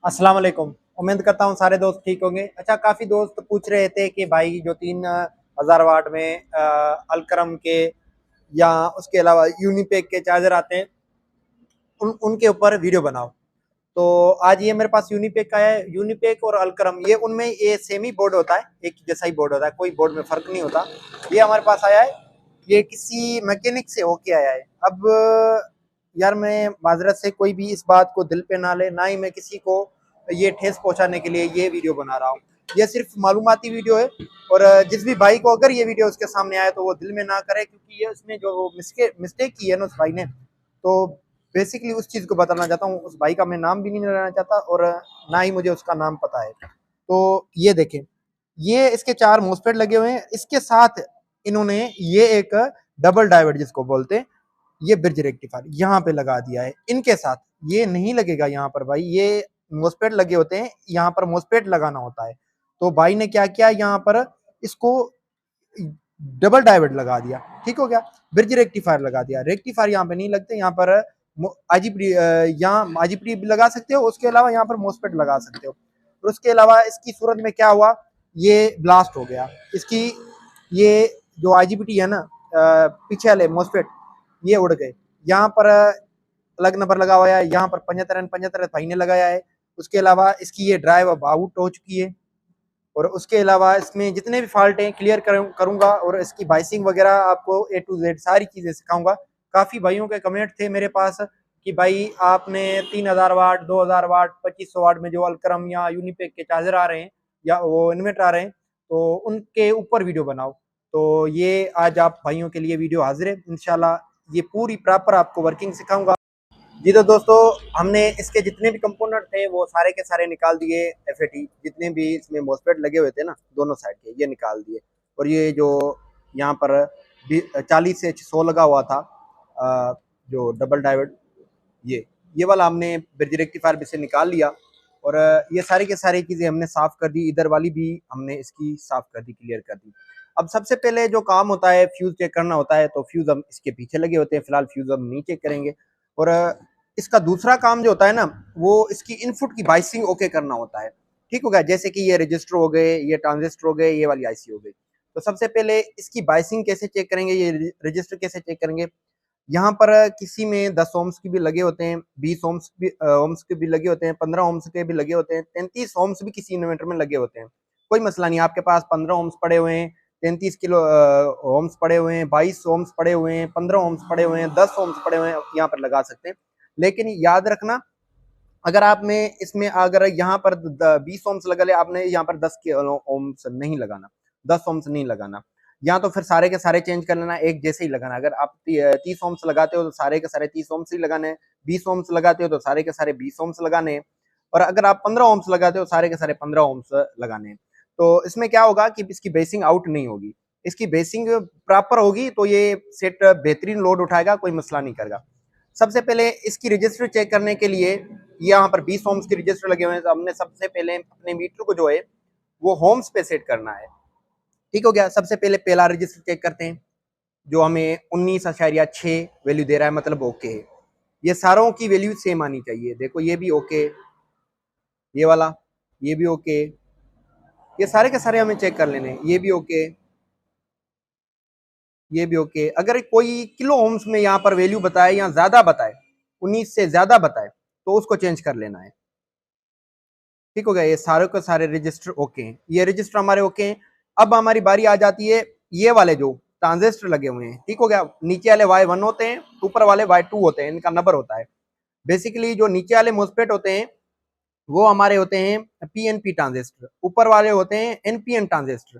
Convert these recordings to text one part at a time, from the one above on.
अस्सलाम वालेकुम। उम्मीद करता हूँ सारे दोस्त ठीक होंगे। अच्छा, काफ़ी दोस्त पूछ रहे थे कि भाई जो 3000 वाट में अलक्रम के या उसके अलावा यूनिपेक के चार्जर आते हैं उनके ऊपर वीडियो बनाओ। तो आज ये मेरे पास यूनिपेक का है। यूनिपेक और अलक्रम ये उनमें ये सेम ही बोर्ड होता है, एक जैसा ही बोर्ड होता है, कोई बोर्ड में फ़र्क नहीं होता। ये हमारे पास आया है, ये किसी मैकेनिक से होके आया है। अब यार मैं माजरत से कोई भी इस बात को दिल पे ना ले, ना ही मैं किसी को ये ठेस पहुंचाने के लिए ये वीडियो बना रहा हूँ। ये सिर्फ मालूमाती वीडियो है। और जिस भी भाई को अगर ये वीडियो उसके सामने आए तो वो दिल में ना करे, क्योंकि ये उसने जो मिस्टेक की है ना उस भाई ने, तो बेसिकली उस चीज को बताना चाहता हूँ। उस भाई का मैं नाम भी नहीं लेना चाहता और ना ही मुझे उसका नाम पता है। तो ये देखें, ये इसके 4 मोस्फेट लगे हुए हैं। इसके साथ इन्होंने ये एक डबल डायोड जिसको बोलते हैं, ये ब्रिज रेक्टिफायर यहाँ पे लगा दिया है। इनके साथ ये नहीं लगेगा यहाँ पर भाई, ये मोस्फेट लगे होते हैं, यहाँ पर मोस्फेट लगाना होता है। तो भाई ने क्या किया, यहाँ पर इसको डबल डायोड लगा दिया। ठीक हो गया, ब्रिज रेक्टिफायर लगा दिया। रेक्टिफायर यहाँ पे नहीं लगते, यहाँ पर आईजीपीडी, यहाँ आईजीपीडी भी लगा सकते हो, उसके अलावा यहाँ पर मोस्फेट लगा सकते हो। और उसके अलावा इसकी सूरत में क्या हुआ, ये ब्लास्ट हो गया। इसकी ये जो आईजीपीटी है ना, पीछे वाले मोस्फेट, ये उड़ गए। यहाँ पर अलग नंबर लगा हुआ है, यहाँ पर 75 भाई ने लगाया है। उसके अलावा इसकी ये ड्राइव अब आउट हो चुकी है। और उसके अलावा इसमें जितने भी फॉल्ट हैं क्लियर करूंगा और इसकी बाइसिंग वगैरह आपको ए टू जेड सारी चीजें सिखाऊंगा। काफी भाइयों के कमेंट थे मेरे पास कि भाई आपने 3000 वाट, 2000 वाट, 2500 वाट में जो अलक्रम या यूनिपेक के चार्जर आ रहे हैं या वो इन्वर्टर आ रहे हैं, तो उनके ऊपर वीडियो बनाओ। तो ये आज आप भाइयों के लिए वीडियो हाजिर है। इंशाल्लाह ये पूरी प्रॉपर आपको वर्किंग सिखाऊंगा। जी तो दोस्तों, हमने इसके जितने भी कंपोनेंट थे वो सारे के सारे निकाल दिए। एफएटी जितने भी इसमें मॉसफेट लगे हुए थे ना दोनों साइड के, ये निकाल दिए। और ये जो यहाँ पर 40 से 100 लगा हुआ था, जो डबल डायोड, ये वाला हमने ब्रिज रेक्टिफायर भी से निकाल लिया। और ये सारी के सारी चीज़ें हमने साफ़ कर दी। इधर वाली भी हमने इसकी साफ़ कर दी, क्लियर कर दी। अब सबसे पहले जो काम होता है फ्यूज़ चेक करना होता है, तो फ्यूज़ हम इसके पीछे लगे होते हैं। फिलहाल फ्यूज़ हम नहीं चेक करेंगे। और इसका दूसरा काम जो होता है ना, वो इसकी इनपुट की बाइसिंग ओके करना होता है। ठीक हो गया, जैसे कि ये रजिस्टर हो गए, ये ट्रांजिस्टर हो गए, ये वाली आईसी हो गई। तो सबसे पहले इसकी बाइसिंग कैसे चेक करेंगे, ये रजिस्टर कैसे चेक करेंगे। यहाँ पर किसी में 10 ओम्स की भी लगे होते हैं, 20 ओम्स के भी लगे होते हैं, 15 ओम्स के भी लगे होते हैं, 33 ओम्स भी किसी इन्वर्टर में लगे होते हैं। कोई मसला नहीं, आपके पास 15 ओम्स पड़े हुए हैं, 33 किलो ओम्स पड़े हुए हैं, 22 ओम्स पड़े हुए हैं, 15 ओम्स पड़े हुए हैं, 10 ओम्स पड़े हुए हैं, यहाँ पर लगा सकते हैं। लेकिन याद रखना, अगर आप में इसमें अगर यहाँ पर 20 ओम्स लगा ले, आपने यहाँ पर 10 ओम्स नहीं लगाना, 10 ओम्स नहीं लगाना। या तो फिर सारे के सारे चेंज कर लेना, एक जैसे ही लगाना। अगर आप 30 ओम्स लगाते हो तो सारे के सारे 30 ओम्स ही लगाने हैं। 20 ओम्स लगाते हो तो सारे के सारे 20 ओम्स लगाने हैं। और अगर आप 15 ओम्स लगाते हो सारे के सारे 15 ओम्स लगाने हैं। तो इसमें क्या होगा कि इसकी बेसिंग आउट नहीं होगी। इसकी बेसिंग प्रॉपर होगी तो ये सेट बेहतरीन लोड उठाएगा, कोई मसला नहीं करेगा। सबसे पहले इसकी रजिस्टर चेक करने के लिए यहाँ पर 20 ओम्स के रजिस्टर लगे हुए हैं। तो हमने सबसे पहले अपने मीटर को जो है वो होम्स पे सेट करना है। ठीक हो गया, सबसे पहले पहला रजिस्टर चेक करते हैं जो हमें 19.6 वैल्यू दे रहा है, मतलब ओके है। ये सारों की वैल्यू सेम आनी चाहिए। देखो ये भी ओके, ये वाला, ये भी ओके, ये सारे के सारे हमें चेक कर लेने हैं। ये भी ओके, ये भी ओके। अगर कोई किलो ओम्स में यहाँ पर वैल्यू बताए या ज्यादा बताए, 19 से ज्यादा बताए, तो उसको चेंज कर लेना है। ठीक हो गया, ये सारे के सारे रजिस्टर ओके हैं, ये रजिस्टर हमारे ओके हैं। अब हमारी बारी आ जाती है ये वाले जो ट्रांजिस्टर लगे हुए हैं। ठीक हो गया, नीचे वाले Y1 होते हैं, ऊपर वाले Y2 होते हैं, इनका नंबर होता है। बेसिकली जो नीचे वाले मोस्फेट होते हैं वो हमारे होते हैं पीएनपी ट्रांजिस्टर, ऊपर वाले होते हैं एनपीएन ट्रांजिस्टर।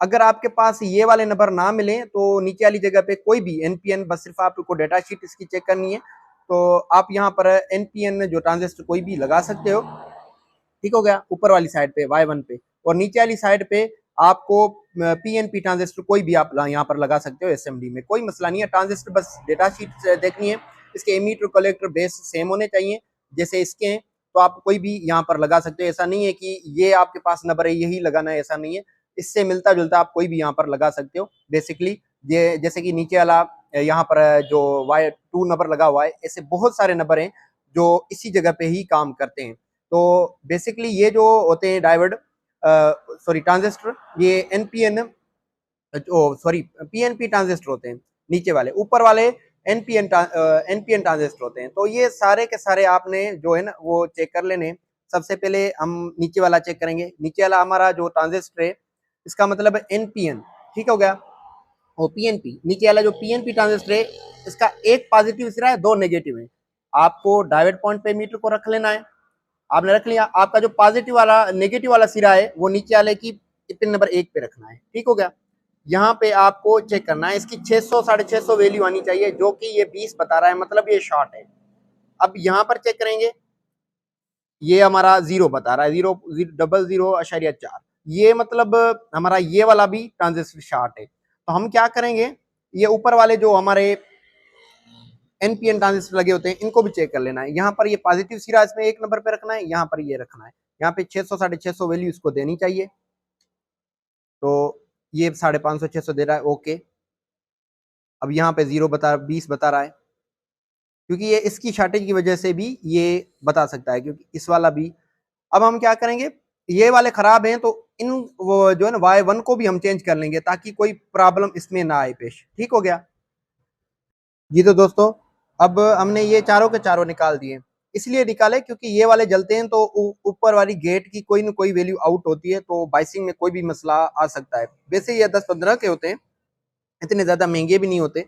अगर आपके पास ये वाले नंबर ना मिले तो नीचे वाली जगह पे कोई भी एनपीएन, बस सिर्फ आपको डेटा शीट इसकी चेक करनी है, तो आप यहाँ पर एनपीएन जो ट्रांजिस्टर कोई भी लगा सकते हो। ठीक हो गया, ऊपर वाली साइड पे Y1 पे, और नीचे वाली साइड पे आपको पीएनपी ट्रांजिस्टर कोई भी आप यहाँ पर लगा सकते हो एसएमडी में, कोई मसला नहीं है। ट्रांजिस्टर बस डेटा शीट देखनी है, इसके एमीटर कलेक्टर बेस सेम होने चाहिए जैसे इसके हैं, तो आप कोई भी यहाँ पर लगा सकते हो। ऐसा नहीं है कि ये आपके पास नंबर है यही लगाना है, ऐसा नहीं है। इससे मिलता जुलता आप कोई भी यहाँ पर लगा सकते हो। बेसिकली ये जैसे कि नीचे वाला यहाँ पर जो Y2 नंबर लगा हुआ है, ऐसे बहुत सारे नंबर हैं जो इसी जगह पे ही काम करते हैं। तो बेसिकली ये जो होते हैं डायोड, सॉरी ट्रांजिस्टर, ये एनपीएन, सॉरी पीएनपी ट्रांजिस्टर होते हैं नीचे वाले, ऊपर वाले एनपीएन ट्रांजिस्टर होते हैं। तो ये सारे के सारे आपने जो है ना वो चेक कर लेने। सबसे पहले हम नीचे वाला चेक करेंगे। नीचे वाला हमारा जो ट्रांजिस्टर है इसका मतलब है एनपीएन, ठीक हो गया। और पीएनपी, नीचे वाला जो पीएनपी ट्रांजिस्टर है इसका एक पॉजिटिव सिरा है, दो नेगेटिव है। आपको डायोड पॉइंट पे मीटर को रख लेना है। आपने रख लिया। आपका जो पॉजिटिव वाला नेगेटिव वाला सिरा है वो नीचे वाले की पिन नंबर 1 पे रखना है, ठीक हो गया। यहाँ पे आपको चेक करना है, इसकी 600 650 वैल्यू आनी चाहिए, जो कि ये 20 बता रहा है, मतलब ये शॉर्ट है। अब यहाँ पर चेक करेंगे, ये हमारा 0 बता रहा है, 0.00.4, ये मतलब हमारा ये वाला भी ट्रांजिस्टर शॉर्ट है। तो हम क्या करेंगे, ये ऊपर वाले जो हमारे एनपीएन ट्रांजिस्टर लगे होते हैं इनको भी चेक कर लेना है। यहाँ पर ये पॉजिटिव सिरा इसमें 1 नंबर पे रखना है, यहाँ पर ये रखना है। यहाँ पे 600 650 वैल्यू इसको देनी चाहिए। तो ये 550 600 दे रहा है, ओके। अब यहाँ पे 20 बता रहा है, क्योंकि ये इसकी शॉर्टेज की वजह से भी ये बता सकता है, क्योंकि इस वाला भी। अब हम क्या करेंगे, ये वाले खराब हैं तो इन वो जो है ना Y1 को भी हम चेंज कर लेंगे, ताकि कोई प्रॉब्लम इसमें ना आए पेश, ठीक हो गया जी। तो दोस्तों अब हमने ये चारों के चारों निकाल दिए। इसलिए निकाले क्योंकि ये वाले जलते हैं तो ऊपर वाली गेट की कोई ना कोई वैल्यू आउट होती है, तो बाइसिंग में कोई भी मसला आ सकता है। वैसे ये 10-15 के होते हैं, इतने ज्यादा महंगे भी नहीं होते।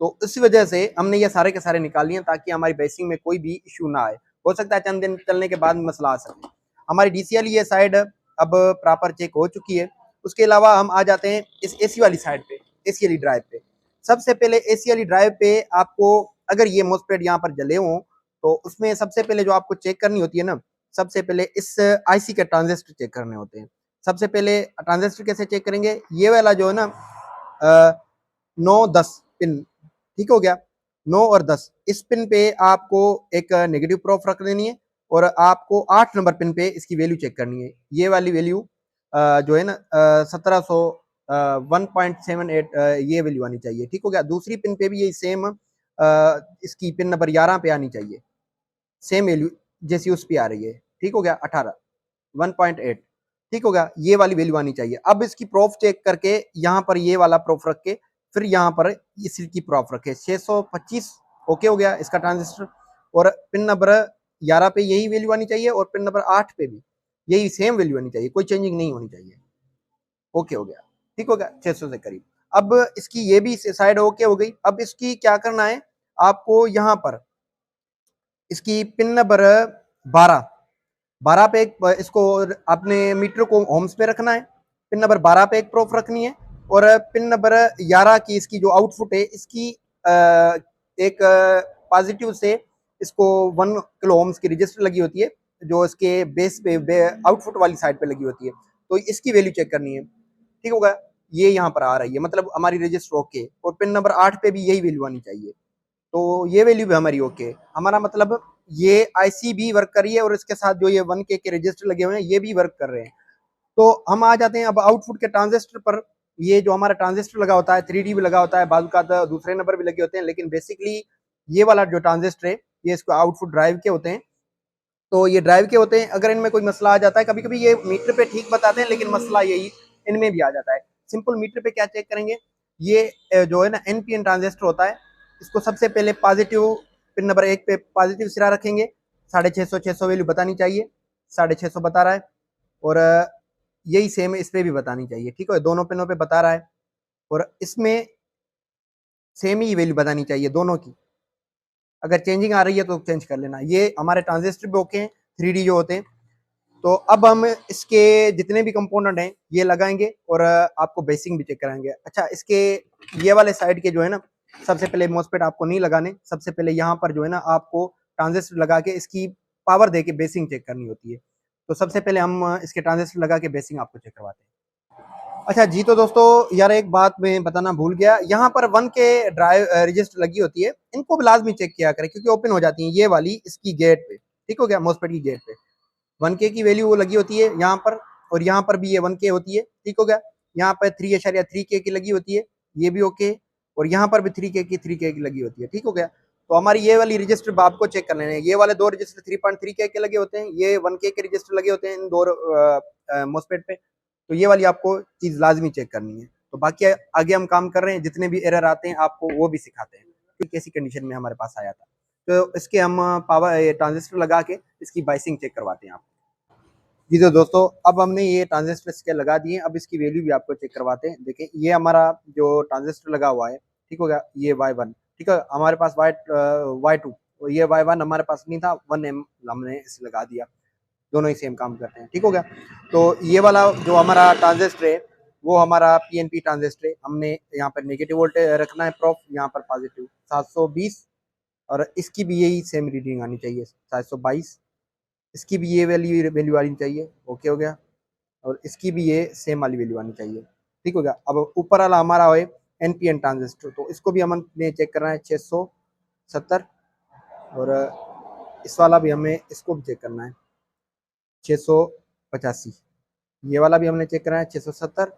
तो इस वजह से हमने ये सारे के सारे निकाल लिए, ताकि हमारी बेसिंग में कोई भी इशू ना आए। हो सकता है चंद दिन चलने के बाद मसला आ सके। हमारी डीसीएल ये साइड अब प्रॉपर चेक हो चुकी है। उसके अलावा हम आ जाते हैं इस एसी वाली साइड पे, एसी वाली ड्राइव पे। सबसे पहले एसी वाली ड्राइव पे आपको, अगर ये मोस्टपेड यहाँ पर जले हों तो उसमें सबसे पहले जो आपको चेक करनी होती है ना, सबसे पहले इस आईसी के ट्रांजिस्टर चेक करने होते हैं। सबसे पहले ट्रांजिस्टर कैसे चेक करेंगे, ये वाला जो है ना 9-10 पिन, ठीक हो गया। 9 और 10 इस पिन पे आपको एक नेगेटिव प्रूफ रख देनी है, और आपको 8 नंबर पिन पे इसकी वैल्यू चेक करनी है। ये वाली वैल्यू जो है ना 1700 1.78 ये वैल्यू आनी चाहिए, ठीक हो गया। दूसरी पिन पे भी यही सेम इसकी पिन नंबर 11 पे आनी चाहिए, सेम वैल्यू जैसी उस पे आ रही है, ठीक हो गया। 18 1.8, ठीक हो गया। ये वाली वैल्यू आनी चाहिए। अब इसकी प्रूफ चेक करके यहाँ पर ये वाला प्रूफ रख के फिर यहाँ पर इसकी प्रूफ रखे 625, ओके हो गया इसका ट्रांजिस्टर। और पिन नंबर 11 पे यही वैल्यू आनी चाहिए, और पिन नंबर 8 पे भी यही सेम वैल्यू आनी चाहिए, कोई चेंजिंग नहीं होनी चाहिए, ओके हो गया, ठीक हो गया। 600 से करीब। अब इसकी ये भी साइड ओके हो गई। अब इसकी क्या करना है आपको, यहाँ पर इसकी पिन नंबर 12 पे इसको अपने मीटर को होम्स पे रखना है। पिन नंबर 12 पे एक प्रूफ रखनी है, और पिन नंबर 11 की इसकी जो आउटपुट है इसकी एक पॉजिटिव से इसको 1 किलो ओम्स की रजिस्टर लगी होती है, जो इसके बेस पे आउटपुट वाली साइड पे लगी होती है। तो इसकी वैल्यू चेक करनी है, ठीक होगा। ये यहाँ पर आ रही है, मतलब हमारी रजिस्टर ओके। और पिन नंबर 8 पे भी यही वैल्यू आनी चाहिए, तो ये वैल्यू भी हमारी ओके। हमारा मतलब ये आईसी भी वर्क कर रही है, और इसके साथ जो ये 1K के रजिस्टर लगे हुए हैं ये भी वर्क कर रहे हैं। तो हम आ जाते हैं अब आउटपुट के ट्रांजिस्टर पर। ये जो हमारा ट्रांजिस्टर लगा होता है 3D भी लगा होता है, बाजू का दूसरे नंबर भी लगे होते हैं, लेकिन बेसिकली ये वाला जो ट्रांजिस्टर है ये इसको आउटपुट ड्राइव के होते हैं। तो ये ड्राइव के होते हैं। अगर इनमें कोई मसला आ जाता है, कभी कभी ये मीटर पे ठीक बताते हैं, लेकिन मसला यही इनमें भी आ जाता है। सिंपल मीटर पे क्या चेक करेंगे, ये जो है ना एनपीएन ट्रांजिस्टर होता है, इसको सबसे पहले पॉजिटिव पिन नंबर 1 पे पॉजिटिव सिरा रखेंगे। 650 वैल्यू बतानी चाहिए, 650 बता रहा है। और यही सेम इस पे भी बतानी चाहिए, ठीक है। दोनों पिनों पे बता रहा है, और इसमें सेम ही वैल्यू बतानी चाहिए दोनों की। अगर चेंजिंग आ रही है तो चेंज कर लेना। ये हमारे ट्रांजिस्टर भी ओके हैं, 3D जो होते हैं। तो अब हम इसके जितने भी कंपोनेंट हैं ये लगाएंगे, और आपको बेसिंग भी चेक कराएंगे। अच्छा, इसके ये वाले साइड के जो है ना, सबसे पहले मॉसफेट आपको नहीं लगाने। सबसे पहले यहाँ पर जो है ना आपको ट्रांजिस्टर लगा के इसकी पावर दे के बेसिंग चेक करनी होती है। तो सबसे पहले हम इसके ट्रांजिस्टर लगा के बेसिंग आपको चेक करवाते हैं। अच्छा जी, तो दोस्तों यार एक बात मैं बताना भूल गया, यहाँ पर 1K ड्राइव रजिस्टर लगी होती है, इनको भी लाजमी चेक किया करें, क्योंकि ओपन हो जाती है ये वाली इसकी गेट पे, ठीक हो गया। मॉसफेट की गेट पे 1K की वैल्यू वो लगी होती है यहाँ पर, और यहाँ पर भी ये 1K होती है, ठीक हो गया। यहाँ पर 3.3K की लगी होती है, ये भी ओके। और यहाँ पर भी 3K की लगी होती है, ठीक हो गया। तो हमारी ये वाली रजिस्टर आपको चेक कर लेना है। ये वाले दो रजिस्टर 3.3 के लगे होते हैं, ये 1K के रजिस्टर लगे होते हैं इन दो मोस्फेट पे। तो ये वाली आपको चीज लाजमी चेक करनी है। तो बाकी आगे हम काम कर रहे हैं, जितने भी एरर आते हैं आपको वो भी सिखाते हैं कि कैसी कंडीशन में हमारे पास आया था। तो इसके हम पावर ट्रांजिस्टर लगा के इसकी बाइसिंग चेक करवाते हैं आपको। जी तो दोस्तों, अब हमने ये ट्रांजिस्टर इसके लगा दिए, अब इसकी वैल्यू भी आपको चेक करवाते हैं। देखिए ये हमारा जो ट्रांजिस्टर लगा हुआ है, ठीक हो गया, ये Y1, ठीक है, हमारे पास Y2, ये Y1 हमारे पास नहीं था, 1M हमने इसे लगा दिया, दोनों ही सेम काम करते हैं, ठीक हो गया। तो ये वाला जो हमारा ट्रांजिस्टर है वो हमारा PNP ट्रांजिस्टर है, हमने यहाँ पर नेगेटिव वोल्टेज रखना है प्रोफ, यहाँ पर पॉजिटिव 720, और इसकी भी यही सेम रीडिंग आनी चाहिए 722, इसकी भी ये वैल्यू आनी चाहिए, ओके हो गया, और इसकी भी ये सेम वाली वैल्यू आनी चाहिए, ठीक हो गया। अब ऊपर वाला हमारा है NPN ट्रांजिस्टर, तो इसको भी हमें चेक करना है 670, और इस वाला भी हमें इसको भी चेक करना है 685, ये वाला भी हमने चेक करना है 670,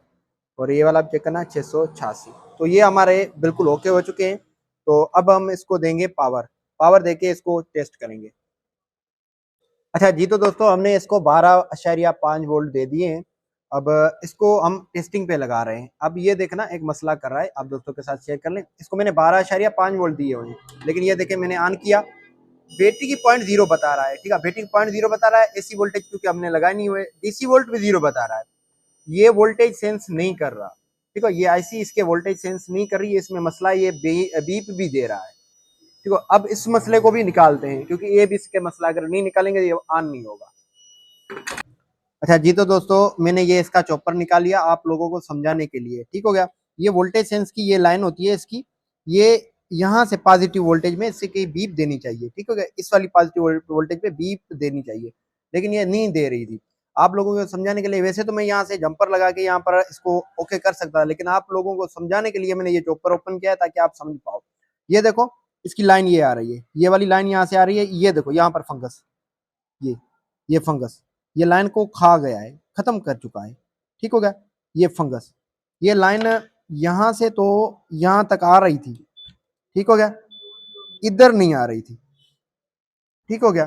और ये वाला भी चेक करना है 686। तो ये हमारे बिल्कुल ओके हो चुके हैं। तो अब हम इसको देंगे पावर देके इसको टेस्ट करेंगे। अच्छा जी, तो दोस्तों हमने इसको 12.5 वोल्ट दे दिए हैं। अब इसको हम टेस्टिंग पे लगा रहे हैं। अब ये देखना एक मसला कर रहा है, आप दोस्तों के साथ शेयर कर लें। इसको मैंने 12.5 वोल्ट दिए हुए हैं, लेकिन ये देखें मैंने ऑन किया, बैटरी की 0.0 बता रहा है, ठीक है, बैटरी की 0.0 बता रहा है। AC वोल्टेज क्योंकि हमने लगाया नहीं हुए, DC वोल्ट भी 0 बता रहा है, ये वोल्टेज सेंस नहीं कर रहा, ठीक है, ये IC इसके वोल्टेज सेंस नहीं कर रही है, इसमें मसला ये बीप भी दे रहा है, ठीक है। अब इस मसले को भी निकालते हैं, क्योंकि ये भी इसके मसला अगर नहीं निकालेंगे ये ऑन नहीं होगा। अच्छा जी, तो दोस्तों मैंने ये इसका चॉपर निकाल लिया आप लोगों को समझाने के लिए, ठीक हो गया। ये वोल्टेज सेंस की ये लाइन होती है इसकी, ये यहाँ से पॉजिटिव वोल्टेज में इससे कहीं बीप देनी चाहिए, ठीक हो गया, इस वाली पॉजिटिव वोल्टेज पे बीप देनी चाहिए, लेकिन ये नहीं दे रही थी। आप लोगों को समझाने के लिए, वैसे तो मैं यहाँ से जंपर लगा के यहाँ पर इसको ओके कर सकता, लेकिन आप लोगों को समझाने के लिए मैंने ये चॉपर ओपन किया है ताकि आप समझ पाओ। ये देखो इसकी लाइन ये आ रही है, ये वाली लाइन यहाँ से आ रही है, ये देखो यहाँ पर फंगस, ये फंगस ये लाइन को खा गया है, खत्म कर चुका है, ठीक हो गया। ये फंगस, ये लाइन यहां से तो यहां तक आ रही थी, ठीक हो गया, इधर नहीं आ रही थी, ठीक हो गया।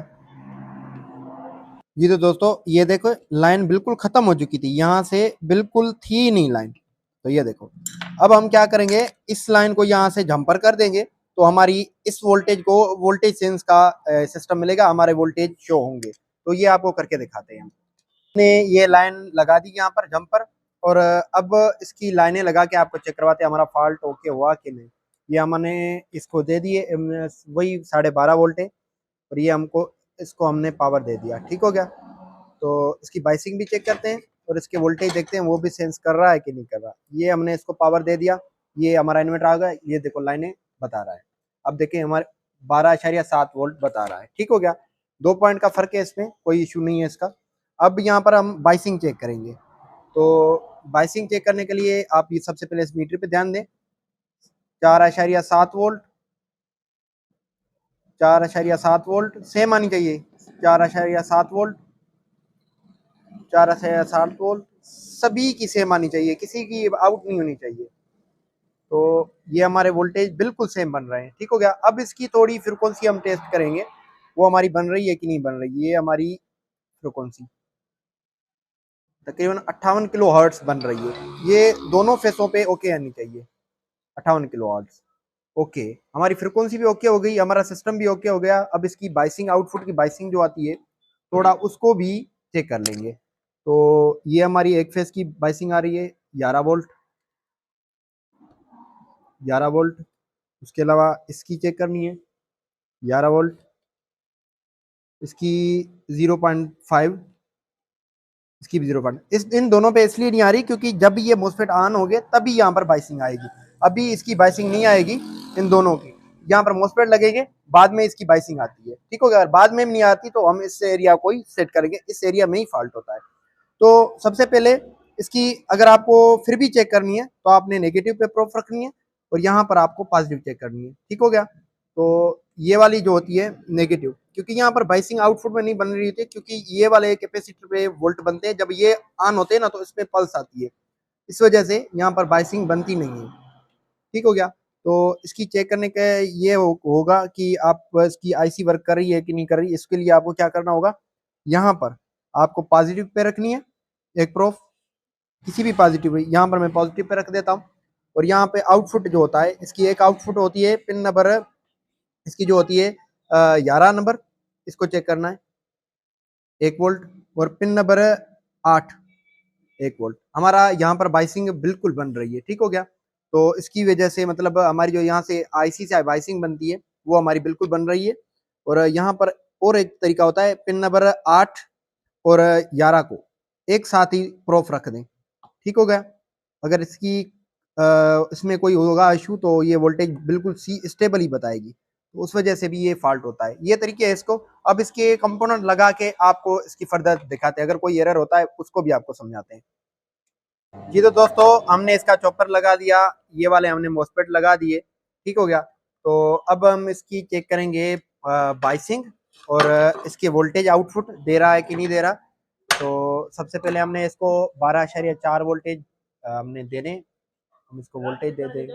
जी तो दोस्तों ये देखो लाइन बिल्कुल खत्म हो चुकी थी, यहां से बिल्कुल थी नहीं लाइन। तो ये देखो, अब हम क्या करेंगे, इस लाइन को यहां से जंपर कर देंगे, तो हमारी इस वोल्टेज को वोल्टेज सेंस का सिस्टम मिलेगा, हमारे वोल्टेज शो होंगे। तो ये आपको करके दिखाते हैं हम। ने ये लाइन लगा दी यहाँ पर जंपर, और अब इसकी लाइनें लगा के आपको चेक करवाते हैं हमारा फॉल्ट ओके हुआ कि नहीं। ये हमने इसको दे दिए वही 12.5 वोल्ट है, और ये हमको इसको हमने पावर दे दिया, ठीक हो गया। तो इसकी बाइसिंग भी चेक करते हैं और इसके वोल्टेज देखते हैं वो भी सेंस कर रहा है कि नहीं कर रहा। ये हमने इसको पावर दे दिया, ये हमारा इन्वर्टर आ गया, ये देखो लाइनें बता रहा है। अब देखिए हमारे 12.7 वोल्ट बता रहा है, ठीक हो गया। 2 पॉइंट का फर्क है, इसमें कोई इशू नहीं है इसका। अब यहाँ पर हम बाइसिंग चेक करेंगे। तो बाइसिंग चेक करने के लिए आप ये सबसे पहले इस मीटर पे ध्यान दें, 4.7 वोल्ट, 4.7 वोल्ट सेम आनी चाहिए, 4.7 वोल्ट, 4.7 वोल्ट सभी की सेम आनी चाहिए, किसी की आउट नहीं होनी चाहिए। तो ये हमारे वोल्टेज बिल्कुल सेम बन रहे हैं, ठीक हो गया। अब इसकी थोड़ी फ्रिक्वेंसी हम टेस्ट करेंगे, वो हमारी बन रही है कि नहीं बन रही। ये हमारी फ्रिक्वेंसी तकरीबन 58 किलो हर्ट्स बन रही है, ये दोनों फेसों पे ओके आनी चाहिए, 58 किलो हर्ट्स ओके। हमारी फ्रिक्वेंसी भी ओके हो गई, हमारा सिस्टम भी ओके हो गया। अब इसकी बाइसिंग, आउटपुट की बाइसिंग जो आती है थोड़ा उसको भी चेक कर लेंगे। तो ये हमारी एक फेस की बाइसिंग आ रही है 11 वोल्ट, 11 वोल्ट। उसके अलावा इसकी चेक करनी है 11 वोल्ट, इसकी 0.5, इसकी भी 0. इस इन दोनों पे इसलिए नहीं आ रही क्योंकि जब ये मोसफेट ऑन हो गए तभी यहाँ पर बाइसिंग आएगी, अभी इसकी बाइसिंग नहीं आएगी इन दोनों की। यहाँ पर मोसफेट लगेंगे बाद में इसकी बाइसिंग आती है, ठीक हो गया। बाद में नहीं आती तो हम इस एरिया को ही सेट करेंगे, इस एरिया में ही फॉल्ट होता है। तो सबसे पहले इसकी अगर आपको फिर भी चेक करनी है तो आपने नेगेटिव पे प्रूफ रखनी है, और यहाँ पर आपको पॉजिटिव चेक करनी है, ठीक हो गया। तो ये वाली जो होती है नेगेटिव, क्योंकि यहाँ पर बाइसिंग आउटपुट में नहीं बन रही थी, क्योंकि ये वाले कैपेसिटर पे वोल्ट बनते हैं, जब ये ऑन होते हैं ना तो इसमें पल्स आती है, इस वजह से यहाँ पर बाइसिंग बनती नहीं है, ठीक हो गया। तो इसकी चेक करने का ये होगा कि आप इसकी आईसी वर्क कर रही है कि नहीं कर रही। इसके लिए आपको क्या करना होगा, यहाँ पर आपको पॉजिटिव पे रखनी है एक प्रूफ, किसी भी पॉजिटिव, यहाँ पर मैं पॉजिटिव पे रख देता हूँ। और यहाँ पे आउटपुट जो होता है, इसकी एक आउटपुट होती है पिन नंबर, इसकी जो होती है 11 नंबर, इसको चेक करना है 1 वोल्ट। और पिन नंबर 8 1 वोल्ट। हमारा यहाँ पर बाइसिंग बिल्कुल बन रही है, ठीक हो गया। तो इसकी वजह से मतलब हमारी जो यहाँ से आईसी से बाइसिंग बनती है वो हमारी बिल्कुल बन रही है। और यहाँ पर और एक तरीका होता है, पिन नंबर 8 और 11 को एक साथ ही प्रूफ रख दें, ठीक हो गया। अगर इसमें कोई होगा इशू तो ये वोल्टेज बिल्कुल सी स्टेबल ही बताएगी, तो उस वजह से भी ये फॉल्ट होता है। ये तरीके है इसको। अब इसके कंपोनेंट लगा के आपको इसकी फर्दर दिखाते हैं, अगर कोई एरर होता है उसको भी आपको समझाते हैं। जी तो दोस्तों, हमने इसका चॉपर लगा दिया, ये वाले हमने मॉसफेट लगा दिए, ठीक हो गया। तो अब हम इसकी चेक करेंगे बाइसिंग और इसके वोल्टेज आउटपुट दे रहा है कि नहीं दे रहा। तो सबसे पहले हमने इसको 12.4 वोल्टेज हमने देने, हम इसको वोल्टेज दे देंगे,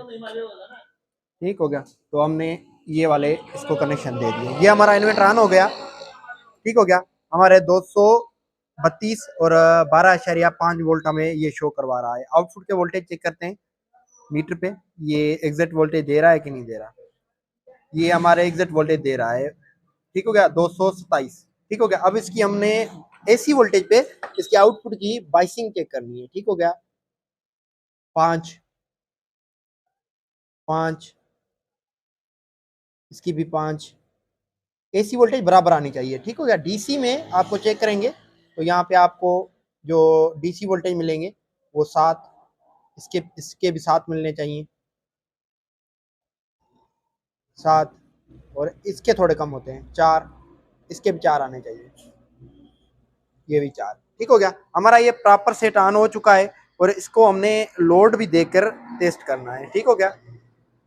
ठीक हो गया। तो हमने ये वाले इसको कनेक्शन दे दिए, ये हमारा इन्वर्टर ऑन हो गया, ठीक हो गया। हमारे 232 और 12.5 वोल्ट हमें ये शो करवा रहा है। आउटपुट के वोल्टेज चेक करते हैं मीटर पे, ये एग्जैक्ट वोल्टेज दे रहा है कि नहीं दे रहा। ये हमारे एग्जैक्ट वोल्टेज दे रहा है, ठीक हो गया 227, ठीक हो गया। अब इसकी हमने एसी वोल्टेज पे इसके आउटपुट की बाइसिंग चेक करनी है, ठीक हो गया। 5 5, इसकी भी 5, एसी वोल्टेज बराबर आनी चाहिए, ठीक हो गया। डीसी में आपको चेक करेंगे तो यहाँ पे आपको जो डीसी वोल्टेज मिलेंगे वो 7, इसके भी 7 मिलने चाहिए, 7। और इसके थोड़े कम होते हैं 4, इसके भी 4 आने चाहिए, ये भी 4, ठीक हो गया। हमारा ये प्रॉपर सेट ऑन हो चुका है और इसको हमने लोड भी देकर टेस्ट करना है, ठीक हो गया।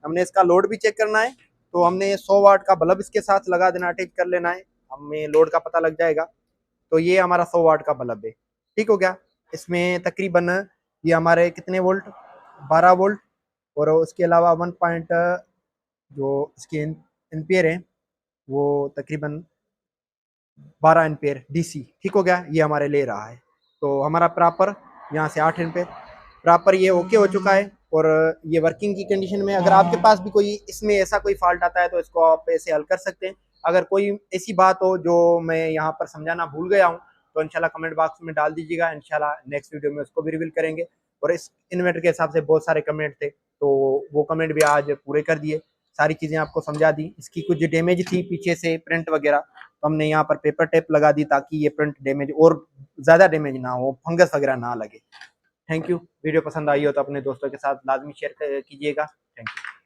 हमने इसका लोड भी चेक करना है, तो हमने 100 वाट का बल्ब इसके साथ लगा देना, अटैच कर लेना है, हमें लोड का पता लग जाएगा। तो ये हमारा 100 वाट का बल्ब है, ठीक हो गया। इसमें तकरीबन ये हमारे कितने वोल्ट, 12 वोल्ट। और उसके अलावा 1 पॉइंट जो इसके एम्पियर है वो तकरीबन 12 एम्पियर डीसी, ठीक हो गया, ये हमारे ले रहा है। तो हमारा प्रॉपर यहाँ से 8 एम्पियर प्रॉपर ये ओके हो चुका है। और ये वर्किंग की कंडीशन में, अगर आपके पास भी कोई इसमें ऐसा कोई फॉल्ट आता है तो इसको आप ऐसे हल कर सकते हैं। अगर कोई ऐसी बात हो जो मैं यहाँ पर समझाना भूल गया हूँ तो इंशाल्लाह कमेंट बॉक्स में डाल दीजिएगा, इंशाल्लाह नेक्स्ट वीडियो में उसको भी रिवील करेंगे। और इस इन्वर्टर के हिसाब से बहुत सारे कमेंट थे, तो वो कमेंट भी आज पूरे कर दिए, सारी चीज़ें आपको समझा दी। इसकी कुछ डैमेज थी पीछे से प्रिंट वगैरह, तो हमने यहाँ पर पेपर टेप लगा दी ताकि ये प्रिंट डैमेज और ज़्यादा डैमेज ना हो, फंगस वगैरह ना लगे। Thank you. वीडियो पसंद आई हो तो अपने दोस्तों के साथ लाजमी शेयर कीजिएगा। Thank you.